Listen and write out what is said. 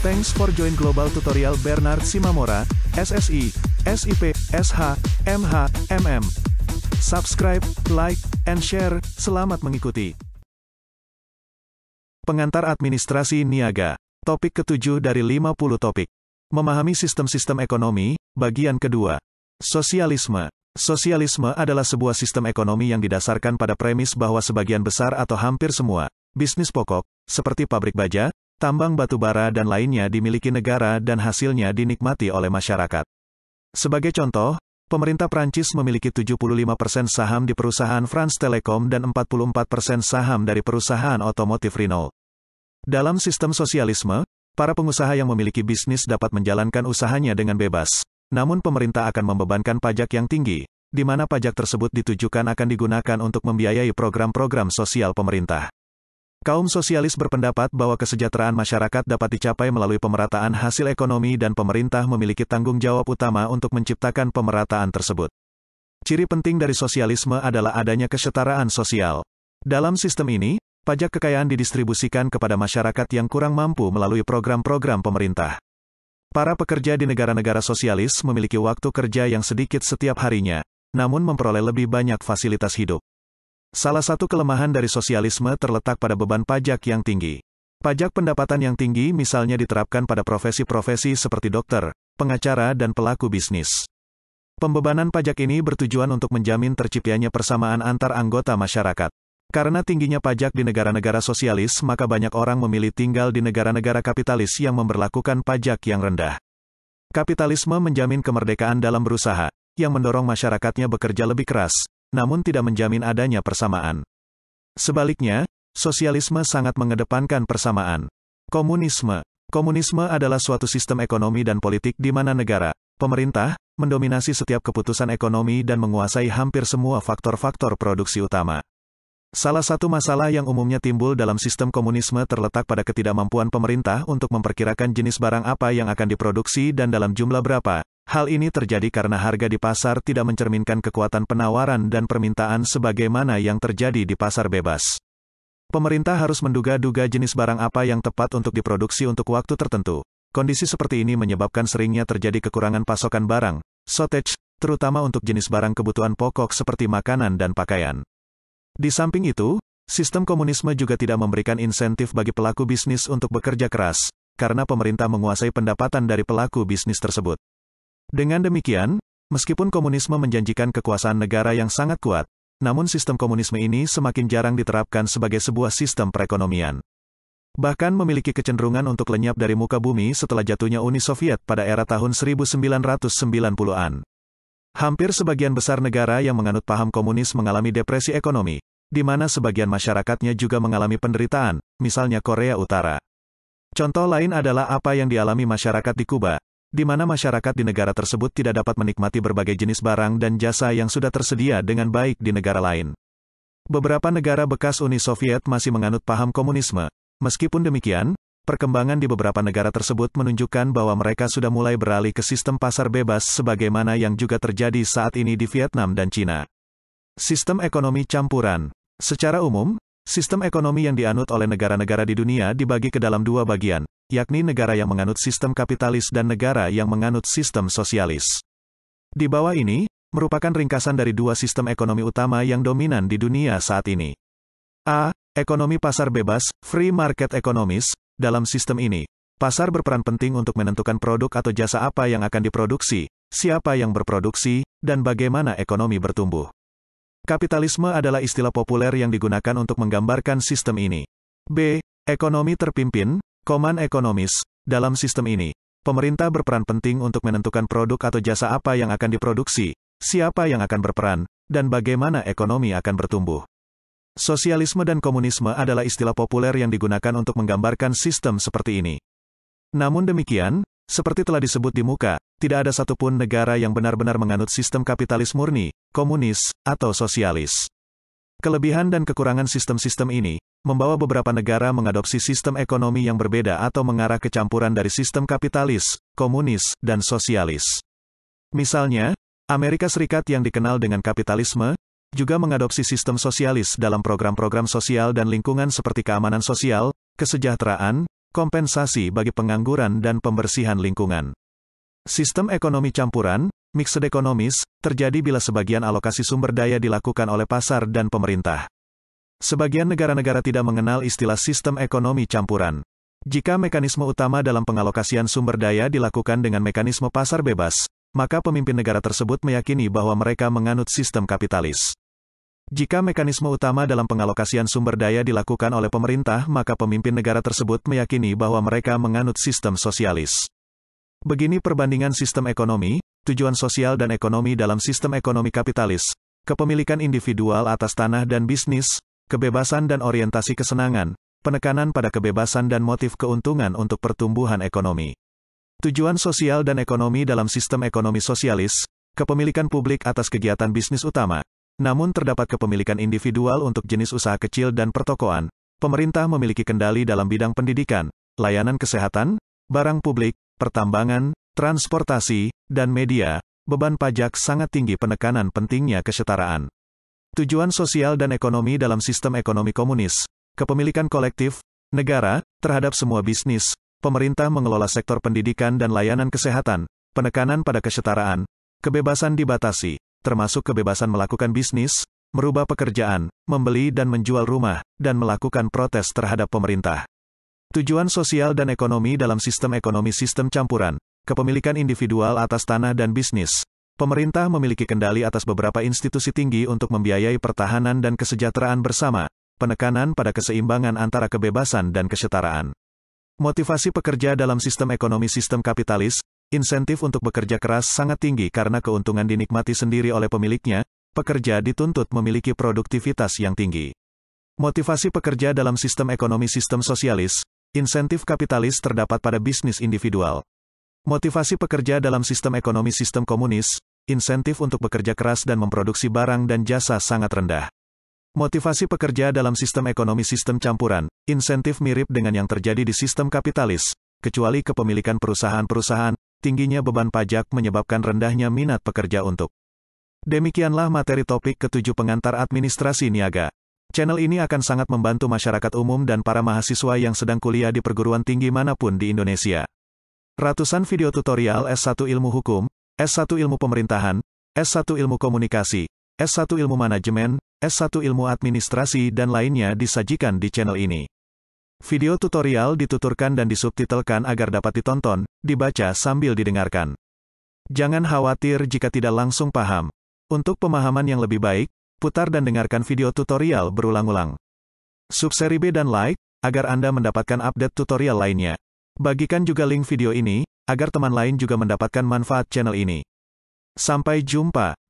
Thanks for join Global Tutorial Bernard Simamora, SSI, SIP, SH, MH, MM. Subscribe, like, and share. Selamat mengikuti. Pengantar administrasi niaga. Topik ke-7 dari 50 topik. Memahami sistem-sistem ekonomi, bagian kedua. Sosialisme. Sosialisme adalah sebuah sistem ekonomi yang didasarkan pada premis bahwa sebagian besar atau hampir semua bisnis pokok, seperti pabrik baja, tambang batu bara dan lainnya dimiliki negara dan hasilnya dinikmati oleh masyarakat. Sebagai contoh, pemerintah Prancis memiliki 75% saham di perusahaan France Telecom dan 44% saham dari perusahaan otomotif Renault. Dalam sistem sosialisme, para pengusaha yang memiliki bisnis dapat menjalankan usahanya dengan bebas. Namun pemerintah akan membebankan pajak yang tinggi, di mana pajak tersebut ditujukan akan digunakan untuk membiayai program-program sosial pemerintah. Kaum sosialis berpendapat bahwa kesejahteraan masyarakat dapat dicapai melalui pemerataan hasil ekonomi dan pemerintah memiliki tanggung jawab utama untuk menciptakan pemerataan tersebut. Ciri penting dari sosialisme adalah adanya kesetaraan sosial. Dalam sistem ini, pajak kekayaan didistribusikan kepada masyarakat yang kurang mampu melalui program-program pemerintah. Para pekerja di negara-negara sosialis memiliki waktu kerja yang sedikit setiap harinya, namun memperoleh lebih banyak fasilitas hidup. Salah satu kelemahan dari sosialisme terletak pada beban pajak yang tinggi. Pajak pendapatan yang tinggi misalnya diterapkan pada profesi-profesi seperti dokter, pengacara dan pelaku bisnis. Pembebanan pajak ini bertujuan untuk menjamin terciptanya persamaan antar anggota masyarakat. Karena tingginya pajak di negara-negara sosialis, maka banyak orang memilih tinggal di negara-negara kapitalis yang memberlakukan pajak yang rendah. Kapitalisme menjamin kemerdekaan dalam berusaha, yang mendorong masyarakatnya bekerja lebih keras, namun tidak menjamin adanya persamaan. Sebaliknya, sosialisme sangat mengedepankan persamaan. Komunisme. Komunisme adalah suatu sistem ekonomi dan politik di mana negara, pemerintah, mendominasi setiap keputusan ekonomi dan menguasai hampir semua faktor-faktor produksi utama. Salah satu masalah yang umumnya timbul dalam sistem komunisme terletak pada ketidakmampuan pemerintah untuk memperkirakan jenis barang apa yang akan diproduksi dan dalam jumlah berapa. Hal ini terjadi karena harga di pasar tidak mencerminkan kekuatan penawaran dan permintaan sebagaimana yang terjadi di pasar bebas. Pemerintah harus menduga-duga jenis barang apa yang tepat untuk diproduksi untuk waktu tertentu. Kondisi seperti ini menyebabkan seringnya terjadi kekurangan pasokan barang, shortage, terutama untuk jenis barang kebutuhan pokok seperti makanan dan pakaian. Di samping itu, sistem komunisme juga tidak memberikan insentif bagi pelaku bisnis untuk bekerja keras, karena pemerintah menguasai pendapatan dari pelaku bisnis tersebut. Dengan demikian, meskipun komunisme menjanjikan kekuasaan negara yang sangat kuat, namun sistem komunisme ini semakin jarang diterapkan sebagai sebuah sistem perekonomian. Bahkan memiliki kecenderungan untuk lenyap dari muka bumi setelah jatuhnya Uni Soviet pada era tahun 1990-an. Hampir sebagian besar negara yang menganut paham komunis mengalami depresi ekonomi, di mana sebagian masyarakatnya juga mengalami penderitaan, misalnya Korea Utara. Contoh lain adalah apa yang dialami masyarakat di Kuba, di mana masyarakat di negara tersebut tidak dapat menikmati berbagai jenis barang dan jasa yang sudah tersedia dengan baik di negara lain. Beberapa negara bekas Uni Soviet masih menganut paham komunisme. Meskipun demikian, perkembangan di beberapa negara tersebut menunjukkan bahwa mereka sudah mulai beralih ke sistem pasar bebas sebagaimana yang juga terjadi saat ini di Vietnam dan Cina. Sistem ekonomi campuran. Secara umum, sistem ekonomi yang dianut oleh negara-negara di dunia dibagi ke dalam dua bagian, yakni negara yang menganut sistem kapitalis dan negara yang menganut sistem sosialis. Di bawah ini, merupakan ringkasan dari dua sistem ekonomi utama yang dominan di dunia saat ini. A. Ekonomi pasar bebas, free market economies. Dalam sistem ini, pasar berperan penting untuk menentukan produk atau jasa apa yang akan diproduksi, siapa yang berproduksi, dan bagaimana ekonomi bertumbuh. Kapitalisme adalah istilah populer yang digunakan untuk menggambarkan sistem ini. B. Ekonomi terpimpin, command economies. Dalam sistem ini, pemerintah berperan penting untuk menentukan produk atau jasa apa yang akan diproduksi, siapa yang akan berperan, dan bagaimana ekonomi akan bertumbuh. Sosialisme dan komunisme adalah istilah populer yang digunakan untuk menggambarkan sistem seperti ini. Namun demikian, seperti telah disebut di muka, tidak ada satupun negara yang benar-benar menganut sistem kapitalis murni, komunis, atau sosialis. Kelebihan dan kekurangan sistem-sistem ini membawa beberapa negara mengadopsi sistem ekonomi yang berbeda atau mengarah ke campuran dari sistem kapitalis, komunis, dan sosialis. Misalnya, Amerika Serikat yang dikenal dengan kapitalisme, juga mengadopsi sistem sosialis dalam program-program sosial dan lingkungan seperti keamanan sosial, kesejahteraan, kompensasi bagi pengangguran dan pembersihan lingkungan. Sistem ekonomi campuran, mixed economies, terjadi bila sebagian alokasi sumber daya dilakukan oleh pasar dan pemerintah. Sebagian negara-negara tidak mengenal istilah sistem ekonomi campuran. Jika mekanisme utama dalam pengalokasian sumber daya dilakukan dengan mekanisme pasar bebas, maka pemimpin negara tersebut meyakini bahwa mereka menganut sistem kapitalis. Jika mekanisme utama dalam pengalokasian sumber daya dilakukan oleh pemerintah, maka pemimpin negara tersebut meyakini bahwa mereka menganut sistem sosialis. Begini perbandingan sistem ekonomi, tujuan sosial dan ekonomi dalam sistem ekonomi kapitalis, kepemilikan individual atas tanah dan bisnis, kebebasan dan orientasi kesenangan, penekanan pada kebebasan dan motif keuntungan untuk pertumbuhan ekonomi. Tujuan sosial dan ekonomi dalam sistem ekonomi sosialis, kepemilikan publik atas kegiatan bisnis utama, namun terdapat kepemilikan individual untuk jenis usaha kecil dan pertokoan. Pemerintah memiliki kendali dalam bidang pendidikan, layanan kesehatan, barang publik, pertambangan, transportasi, dan media. Beban pajak sangat tinggi, penekanan pentingnya kesetaraan. Tujuan sosial dan ekonomi dalam sistem ekonomi komunis, kepemilikan kolektif, negara, terhadap semua bisnis, pemerintah mengelola sektor pendidikan dan layanan kesehatan, penekanan pada kesetaraan, kebebasan dibatasi, termasuk kebebasan melakukan bisnis, merubah pekerjaan, membeli dan menjual rumah, dan melakukan protes terhadap pemerintah. Tujuan sosial dan ekonomi dalam sistem ekonomi sistem campuran, kepemilikan individual atas tanah dan bisnis. Pemerintah memiliki kendali atas beberapa institusi tinggi untuk membiayai pertahanan dan kesejahteraan bersama, penekanan pada keseimbangan antara kebebasan dan kesetaraan. Motivasi pekerja dalam sistem ekonomi sistem kapitalis, insentif untuk bekerja keras sangat tinggi karena keuntungan dinikmati sendiri oleh pemiliknya, pekerja dituntut memiliki produktivitas yang tinggi. Motivasi pekerja dalam sistem ekonomi sistem sosialis, insentif kapitalis terdapat pada bisnis individual. Motivasi pekerja dalam sistem ekonomi sistem komunis, insentif untuk bekerja keras dan memproduksi barang dan jasa sangat rendah. Motivasi pekerja dalam sistem ekonomi sistem campuran, insentif mirip dengan yang terjadi di sistem kapitalis, kecuali kepemilikan perusahaan-perusahaan, tingginya beban pajak menyebabkan rendahnya minat pekerja untuk. Demikianlah materi topik ke-7 pengantar administrasi niaga. Channel ini akan sangat membantu masyarakat umum dan para mahasiswa yang sedang kuliah di perguruan tinggi manapun di Indonesia. Ratusan video tutorial S1 Ilmu Hukum, S1 Ilmu Pemerintahan, S1 Ilmu Komunikasi, S1 Ilmu Manajemen, S1 Ilmu Administrasi dan lainnya disajikan di channel ini. Video tutorial dituturkan dan disubtitelkan agar dapat ditonton, dibaca sambil didengarkan. Jangan khawatir jika tidak langsung paham. Untuk pemahaman yang lebih baik, putar dan dengarkan video tutorial berulang-ulang. Subscribe dan like, agar Anda mendapatkan update tutorial lainnya. Bagikan juga link video ini, agar teman lain juga mendapatkan manfaat channel ini. Sampai jumpa.